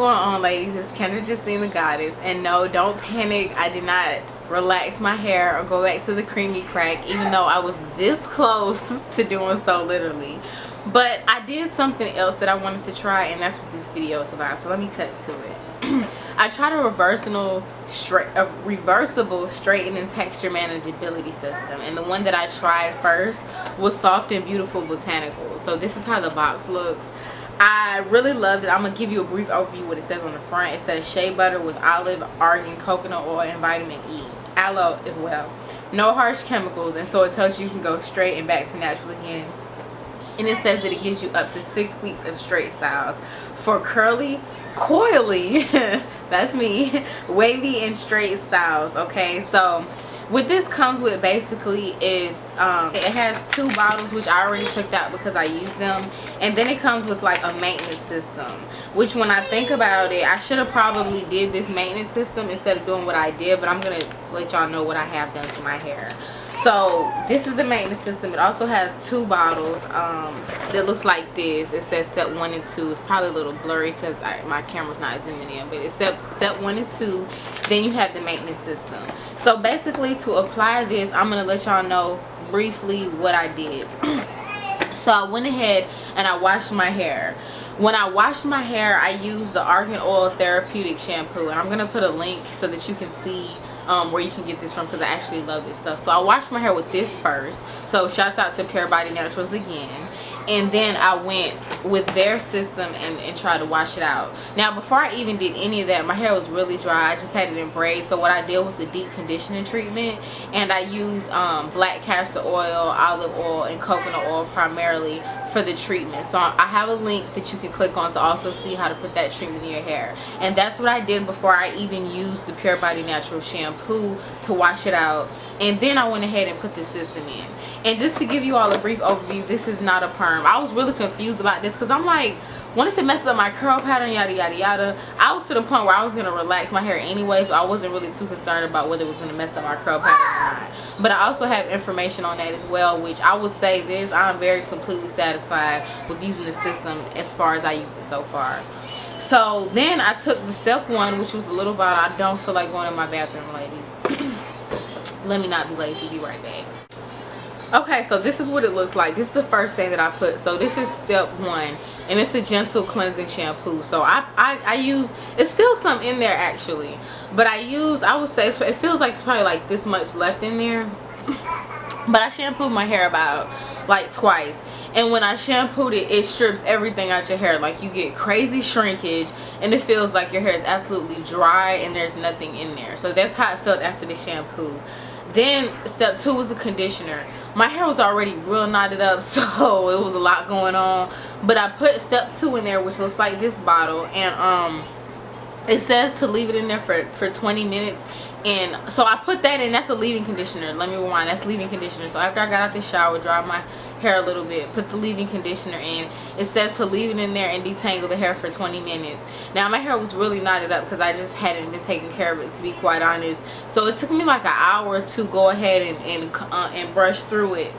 going on, ladies? It's Kendra Justine the Goddess, and no, don't panic. I did not relax my hair or go back to the creamy crack, even though I was this close to doing so, literally. But I did something else that I wanted to try, and that's what this video is about. So let me cut to it. I tried a reversible straightening texture manageability system, and the one that I tried first was Soft and Beautiful Botanicals. So this is how the box looks. I really loved it. I'm gonna give you a brief overview of what it says on the front. It says shea butter with olive, argan, coconut oil, and vitamin E, aloe as well. No harsh chemicals, and so it tells you can go straight and back to natural again. And it says that it gives you up to 6 weeks of straight styles for curly, coily, that's me, wavy and straight styles. Okay, so what this comes with basically is it has 2 bottles, which I already took out because I used them, and then it comes with like a maintenance system, which when I think about it, I should have probably did this maintenance system instead of doing what I did, but I'm gonna let y'all know what I have done to my hair. So this is the maintenance system. It also has 2 bottles that looks like this. It says step 1 and 2. It's probably a little blurry because my camera's not zooming in, but it's step 1 and 2. Then you have the maintenance system. So basically, to apply this, I'm gonna let y'all know briefly what I did. So I went ahead and I washed my hair. When I washed my hair, I used the Argan Oil Therapeutic Shampoo, and I'm gonna put a link so that you can see where you can get this from, because I actually love this stuff. So I washed my hair with this first. So shouts out to Pure Body Naturals again. And then I went with their system and tried to wash it out. Now, before I even did any of that, my hair was really dry. I just had it in braids. So what I did was the deep conditioning treatment, and I used black castor oil, olive oil, and coconut oil primarily for the treatment. So I have a link that you can click on to also see how to put that treatment in your hair. And that's what I did before I even used the Pure Body Natural shampoo to wash it out. And then I went ahead and put the system in. And just to give you all a brief overview, this is not a perm. I was really confused about this because I'm like, what if it messes up my curl pattern, yada yada yada. I was to the point where I was going to relax my hair anyway, so I wasn't really too concerned about whether it was going to mess up my curl pattern or not. But I also have information on that as well, which I would say this, I'm very completely satisfied with using the system as far as I used it so far. So then I took the step 1, which was a little bottle. I don't feel like going in my bathroom, ladies. Let me not be lazy. Be right back. Okay, so this is what it looks like. This is the first thing that I put. So this is step 1, and it's a gentle cleansing shampoo. So I use, it's still some in there actually, but I would say it feels like it's probably like this much left in there. But I shampooed my hair about like twice, and when I shampooed it, it strips everything out your hair. Like, you get crazy shrinkage, and it feels like your hair is absolutely dry and there's nothing in there. So that's how it felt after the shampoo. Then step 2 was the conditioner. My hair was already real knotted up, so it was a lot going on. But I put step 2 in there, which looks like this bottle, and it says to leave it in there for 20 minutes. And so I put that in. That's a leave-in conditioner. Let me rewind. That's leave-in conditioner. So after I got out the shower, dried my hair a little bit, put the leave-in conditioner in. It says to leave it in there and detangle the hair for 20 minutes. Now, my hair was really knotted up because I just hadn't been taking care of it, to be quite honest. So it took me like an hour to go ahead and brush through it.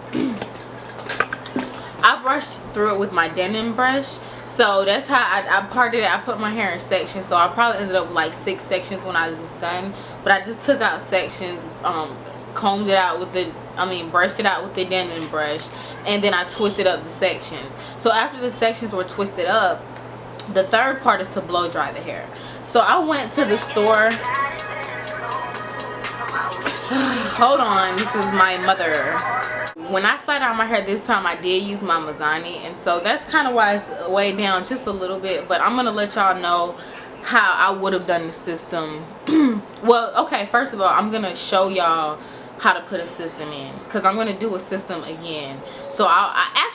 I brushed through it with my denim brush. So that's how I parted it. I put my hair in sections, so I probably ended up with like 6 sections when I was done. But I just took out sections, combed it out with brushed it out with the denim brush, and then I twisted up the sections. So after the sections were twisted up, the third part is to blow dry the hair. So I went to the store. Hold on, this is my mother. When I flat out my hair this time, I did use my Mizani, and so that's kind of why it's way down just a little bit. But I'm gonna let y'all know how I would have done the system. Well, okay, first of all, I'm gonna show y'all how to put a system in, because I'm gonna do a system again. So I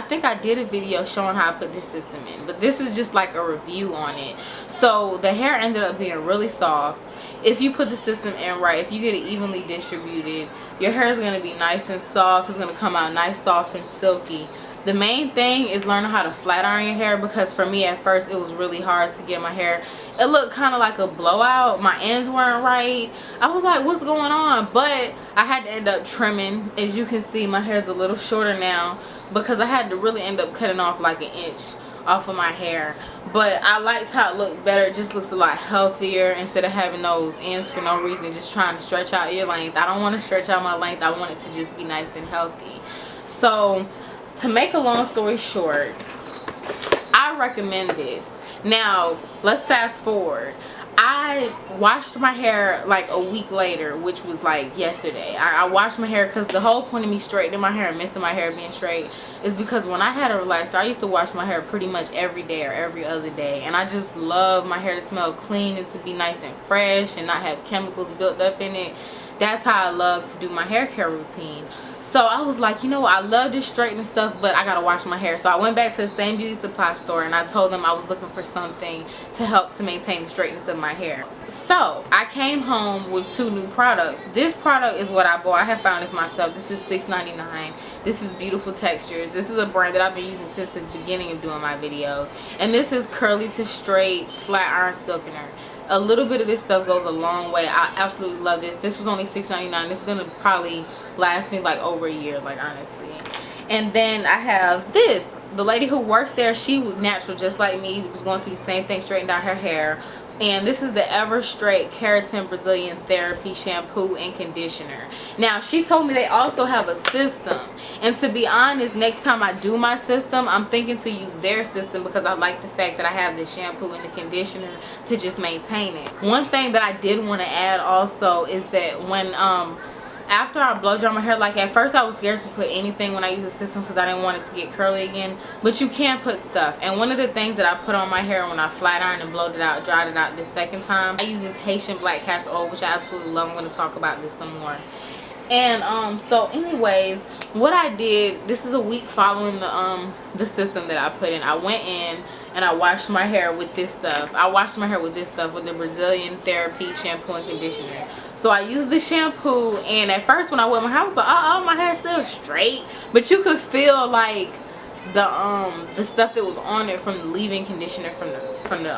think I did a video showing how I put this system in, but this is just like a review on it. So the hair ended up being really soft. If you put the system in right, if you get it evenly distributed, your hair is going to be nice and soft. It's going to come out nice, soft, and silky. The main thing is learning how to flat iron your hair, because for me at first it was really hard to get my hair. It looked kind of like a blowout. My ends weren't right. I was like, what's going on? But I had to end up trimming. As you can see, my hair is a little shorter now because I had to really end up cutting off like an inch off of my hair. but I liked how it looked better. It just looks a lot healthier instead of having those ends for no reason, just trying to stretch out your length. I don't want to stretch out my length. I want it to just be nice and healthy. So to make a long story short, I recommend this. Now let's fast forward. I washed my hair like a week later, which was like yesterday. I washed my hair because the whole point of me straightening my hair and missing my hair being straight is because when I had a relaxer, I used to wash my hair pretty much every day or every other day, and I just love my hair to smell clean and to be nice and fresh and not have chemicals built up in it. That's how I love to do my hair care routine. So I was like, you know what, I love this straightening stuff, but I gotta wash my hair. So I went back to the same beauty supply store and I told them I was looking for something to help to maintain the straightness of my hair. So I came home with 2 new products. This product is what I bought. I have found this myself. This is $6.99. This is Beautiful Textures. This is a brand that I've been using since the beginning of doing my videos. And this is curly to straight flat iron silkener. A little bit of this stuff goes a long way. I absolutely love this. This was only $6.99. This is gonna probably last me like over a year, like honestly. And then I have this. The lady who works there, she was natural just like me, was going through the same thing, straightened out her hair. And this is the Ever Straight Keratin Brazilian Therapy Shampoo and Conditioner. Now, she told me they also have a system. And to be honest, next time I do my system, I'm thinking to use their system because I like the fact that I have the shampoo and the conditioner to just maintain it. One thing that I did want to add also is that when after I blow dry my hair, like at first I was scared to put anything when I use the system because I didn't want it to get curly again, but you can put stuff. And one of the things that I put on my hair when I flat ironed and blowed it out, dried it out the second time, I use this Haitian black castor oil, which I absolutely love. I'm going to talk about this some more. And so anyways, what I did, this is a week following the system that I put in. I went in and I washed my hair with this stuff. I washed my hair with this stuff, with the Brazilian Therapy Shampoo and Conditioner. So I used the shampoo, and at first when I wet my hair, I was like, oh, my hair's still straight. But you could feel like the stuff that was on it from the leave-in conditioner from the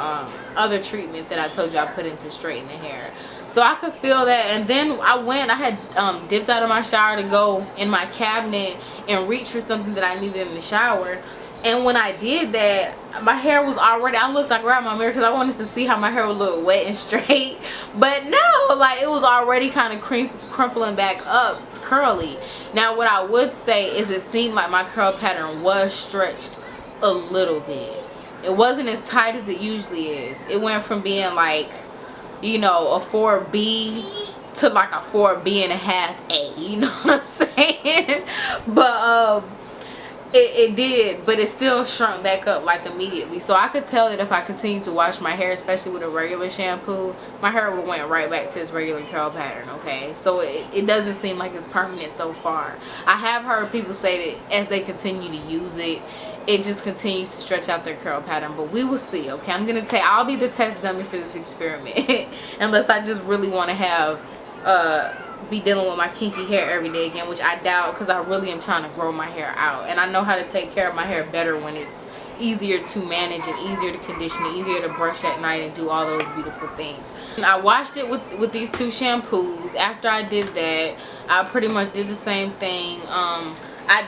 other treatment that I told you I put in to straighten the hair. So I could feel that. And then I had dipped out of my shower to go in my cabinet and reach for something that I needed in the shower. And when I did that, my hair was already, I looked like right in my mirror because I wanted to see how my hair would look wet and straight. But no, like it was already kind of crumpling back up, curly. Now what I would say is it seemed like my curl pattern was stretched a little bit. It wasn't as tight as it usually is. It went from being like, you know, a 4B to like a 4B and a half A. You know what I'm saying? But it did, but it still shrunk back up like immediately. So I could tell that if I continued to wash my hair, especially with a regular shampoo, my hair would went right back to its regular curl pattern. Okay, so it doesn't seem like it's permanent so far. I have heard people say that as they continue to use it, it just continues to stretch out their curl pattern, but we will see. Okay, I'll be the test dummy for this experiment unless I just really want to have be dealing with my kinky hair every day again, which I doubt because I really am trying to grow my hair out, and I know how to take care of my hair better when it's easier to manage and easier to condition and easier to brush at night and do all those beautiful things. And I washed it with these 2 shampoos. After I did that, I pretty much did the same thing.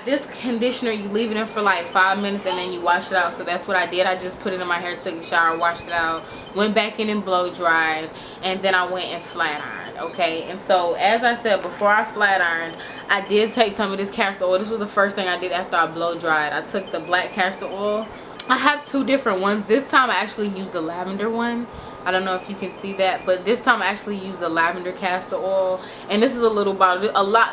This conditioner, you leave it in for like 5 minutes and then you wash it out. So that's what I did. I just put it in my hair, took a shower, washed it out, went back in and blow dried, and then I went and flat ironed. Okay, and so as I said, before I flat ironed, I did take some of this castor oil. This was the first thing I did after I blow dried. I took the black castor oil. I have 2 different ones. This time I actually used the lavender one. I don't know if you can see that, but this time I actually used the lavender castor oil, and this is a little bottle.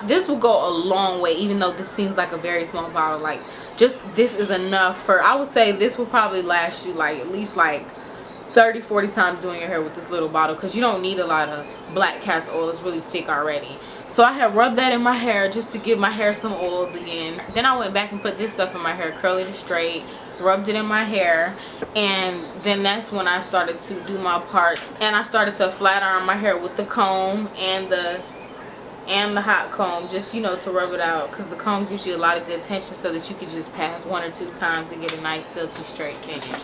This will go a long way, even though this seems like a very small bottle. Like, just this is enough for, I would say this will probably last you like at least like 30-40 times doing your hair with this little bottle, because you don't need a lot of black castor oil. It's really thick already. So I had rubbed that in my hair just to give my hair some oils again. Then I went back and put this stuff in my hair, curly to straight, rubbed it in my hair, and then that's when I started to do my part, and I started to flat iron my hair with the comb and the hot comb, just, you know, to rub it out, because the comb gives you a lot of good tension so that you can just pass 1 or 2 times and get a nice silky straight finish.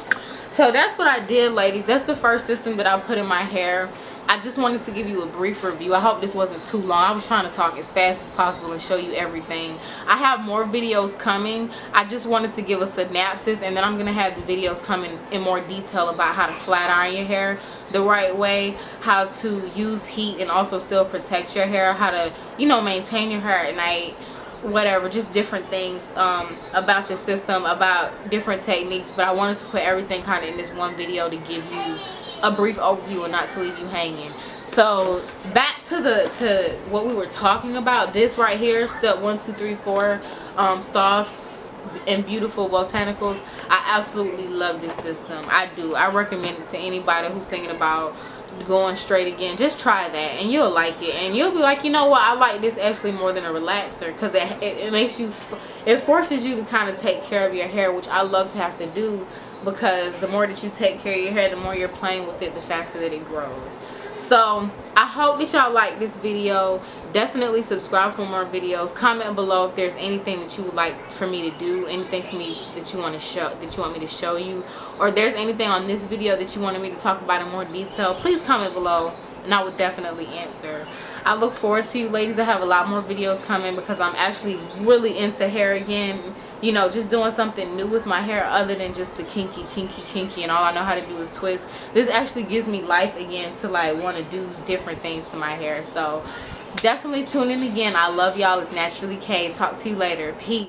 So that's what I did, ladies. That's the first system that I put in my hair. I just wanted to give you a brief review. I hope this wasn't too long. I was trying to talk as fast as possible and show you everything. I have more videos coming. I just wanted to give a synopsis, and then I'm going to have the videos coming in more detail about how to flat iron your hair the right way, how to use heat and also still protect your hair, how to, you know, maintain your hair at night, whatever, just different things about the system, about different techniques. But I wanted to put everything kind of in this one video to give you a brief overview and not to leave you hanging. So back to what we were talking about. This right here, step 1, 2, 3, 4, soft and beautiful botanicals. I absolutely love this system. I do. I recommend it to anybody who's thinking about going straight again. Just try that and you'll like it, and you'll be like, you know what, I like this actually more than a relaxer, because it makes you, it forces you to kind of take care of your hair, which I love to have to do, because the more that you take care of your hair, the more you're playing with it, the faster that it grows. So I hope that y'all like this video. Definitely subscribe for more videos. Comment below if there's anything that you would like for me to do, anything for me that you want to show, that you want me to show you, or if there's anything on this video that you wanted me to talk about in more detail, please comment below and I would definitely answer. I look forward to you ladies. I have a lot more videos coming because I'm actually really into hair again. You know, just doing something new with my hair other than just the kinky and all I know how to do is twist. This actually gives me life again to like want to do different things to my hair. So definitely tune in again. I love y'all. It's Naturally K. Talk to you later. Peace.